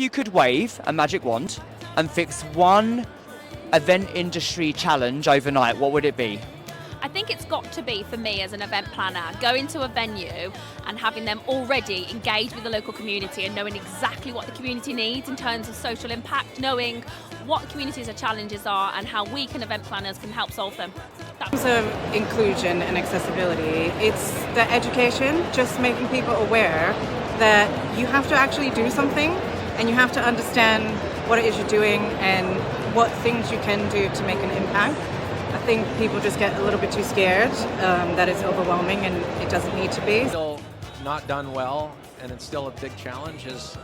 you could wave a magic wand and fix one event industry challenge overnight, what would it be? I think it's got to be, for me as an event planner, going to a venue and having them already engage with the local community and knowing exactly what the community needs in terms of social impact, knowing what communities' challenges are and how we event planners can help solve them. In terms of inclusion and accessibility, it's the education, just making people aware that you have to actually do something and you have to understand what it is you're doing and what things you can do to make an impact. I think people just get a little bit too scared that it's overwhelming, and it doesn't need to be. Still not done well, and it's still a big challenge. Is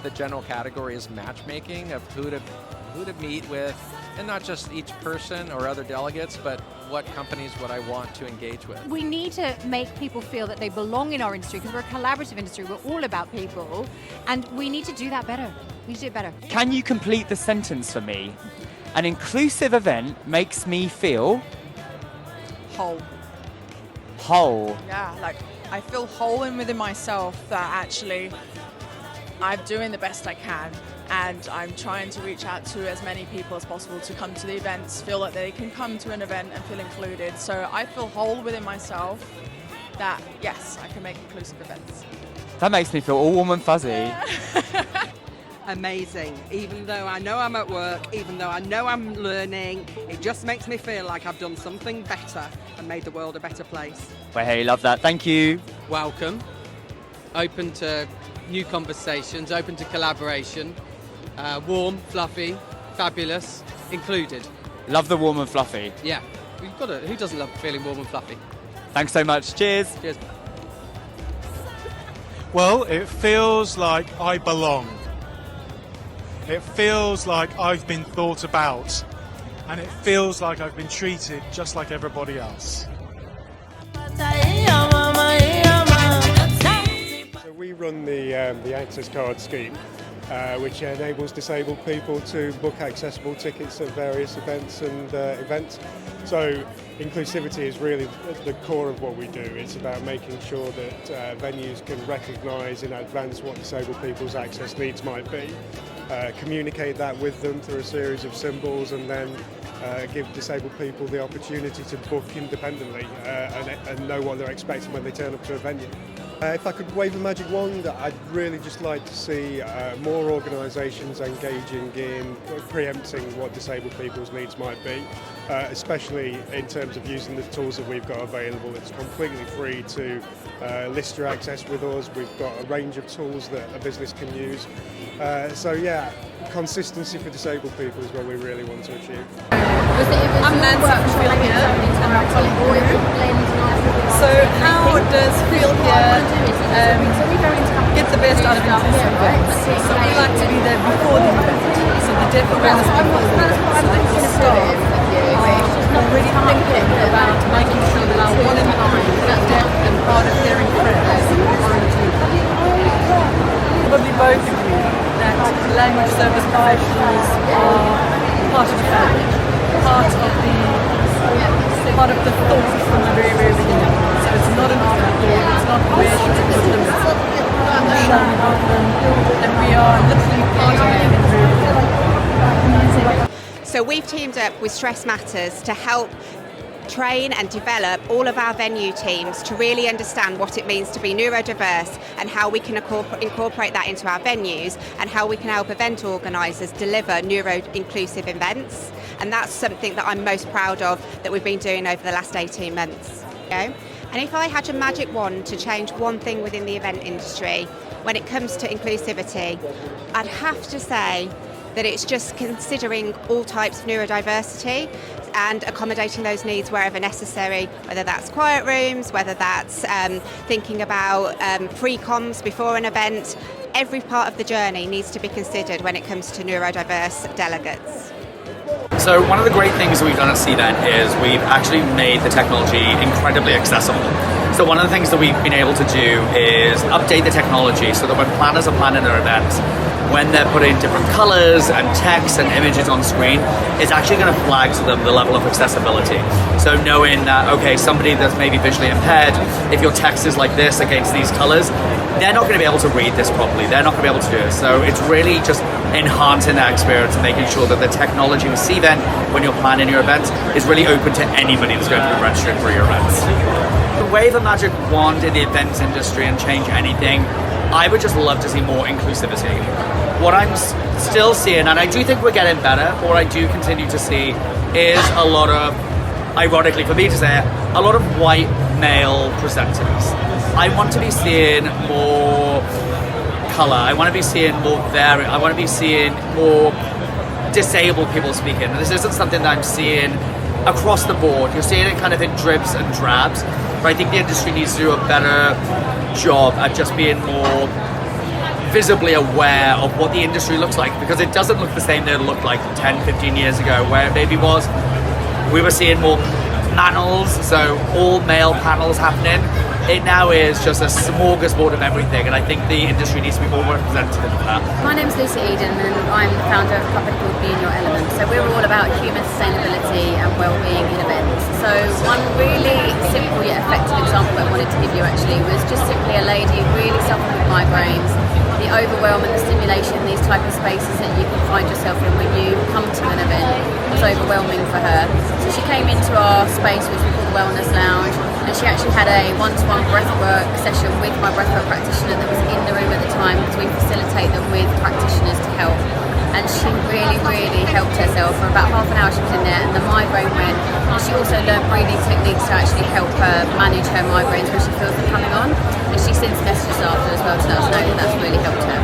the general category is matchmaking of who to meet with, and not just each person or other delegates, but what companies would I want to engage with. We need to make people feel that they belong in our industry because we're a collaborative industry. We're all about people, and we need to do that better. We need to do it better. Can you complete the sentence for me? An inclusive event makes me feel Whole. whole. Yeah, like I feel whole within myself that actually I'm doing the best I can, and I'm trying to reach out to as many people as possible to come to the events, feel like they can come to an event and feel included. So I feel whole within myself that yes, I can make inclusive events. That makes me feel all warm and fuzzy. Amazing. Even though I know I'm at work, even though I know I'm learning, it just makes me feel like I've done something better and made the world a better place. Well, hey, love that. Thank you. Welcome. Open to new conversations, open to collaboration. Warm, fluffy, fabulous, included. Love the warm and fluffy. Yeah, we've got to. Who doesn't love feeling warm and fluffy? Thanks so much. Cheers. Cheers. Well, it feels like I belong. It feels like I've been thought about, and it feels like I've been treated just like everybody else. So we run the Access Card scheme, which enables disabled people to book accessible tickets at various events and events. So inclusivity is really the core of what we do. It's about making sure that venues can recognise in advance what disabled people's access needs might be, communicate that with them through a series of symbols, and then give disabled people the opportunity to book independently and know what they're expecting when they turn up to a venue. If I could wave a magic wand, I'd really just like to see more organisations engaging in preempting what disabled people's needs might be, especially in terms of using the tools that we've got available. It's completely free to list your access with us. We've got a range of tools that a business can use. So yeah, consistency for disabled people is what we really want to achieve. I'm Nancy from Feel Here. So how does Feel Here get the best out of inclusive events? So we like to be there before the event, so the deaf awareness people, so that the staff are already thinking about making sure that our 1 in 9 is deaf and hard of hearing friends are included. Probably both agree that language service professionals are part of the family, part of the thought from the very, very beginning. So it's not an afterthought, it's not where should we put them, it's shown about them, and we are literally part of it in very beginning. So we've teamed up with Stress Matters to help train and develop all of our venue teams to really understand what it means to be neurodiverse and how we can incorporate that into our venues and how we can help event organisers deliver neuro-inclusive events. And that's something that I'm most proud of that we've been doing over the last 18 months. And if I had a magic wand to change one thing within the event industry when it comes to inclusivity, I'd have to say that it's just considering all types of neurodiversity and accommodating those needs wherever necessary, whether that's quiet rooms, whether that's thinking about pre-coms before an event. Every part of the journey needs to be considered when it comes to neurodiverse delegates. So one of the great things we've done at CDEN is we've actually made the technology incredibly accessible. So one of the things that we've been able to do is update the technology so that when planners are planning their events, when they're putting different colors and text and images on screen, it's actually going to flag to them the level of accessibility. So knowing that, okay, somebody that's maybe visually impaired, if your text is like this against these colors, they're not going to be able to read this properly. They're not going to be able to do it. So it's really just enhancing that experience and making sure that the technology with Cvent, when you're planning your events, is really open to anybody that's going to be registering for your events. To wave a magic wand in the events industry and change anything, I would just love to see more inclusivity. What I'm still seeing, and I do think we're getting better, what I do continue to see is a lot of, ironically for me to say it, a lot of white male presenters. I want to be seeing more colour, I want to be seeing more variant, I want to be seeing more disabled people speaking. And this isn't something that I'm seeing across the board. You're seeing it kind of in dribs and drabs, but I think the industry needs to do a better job at just being more visibly aware of what the industry looks like, because it doesn't look the same that it looked like 10, 15 years ago, where it maybe was, we were seeing more panels, so all male panels happening. It now is just a smorgasbord of everything, and I think the industry needs to be more representative of that. My name's Lucy Eden, and I'm the founder of a company called Be In Your Element. So we're all about human sustainability and well-being in events. So one really simple yet effective example I wanted to give you actually was just simply a lady who really suffered with migraines. The overwhelm and the stimulation, these type of spaces that you can find yourself in when you come to an event, was overwhelming for her. So she came into our space, which we call the Wellness Lounge, and she actually had a one-to-one breathwork session with my breathwork practitioner that was in the room at the time, because we facilitate them with practitioners to help. And she really, really helped herself. For about half an hour she was in there, and the migraine went. And she also learned breathing techniques to actually help her manage her migraines when she feels them coming on. And she since messaged us after as well to let us know that that's really helped her.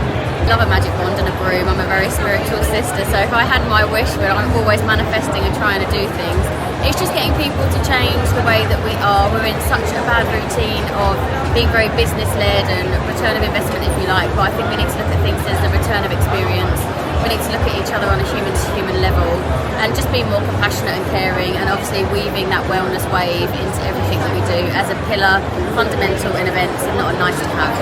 Love a magic wand and a broom. I'm a very spiritual sister, so if I had my wish, where I'm always manifesting and trying to do things, it's just getting people to change the way that we are. We're in such a bad routine of being very business-led and return of investment, if you like, but I think we need to look at things as a return of experience. We need to look at each other on a human-to-human level and just be more compassionate and caring, and obviously weaving that wellness wave into everything that we do as a pillar, fundamental in events and not a nice to have.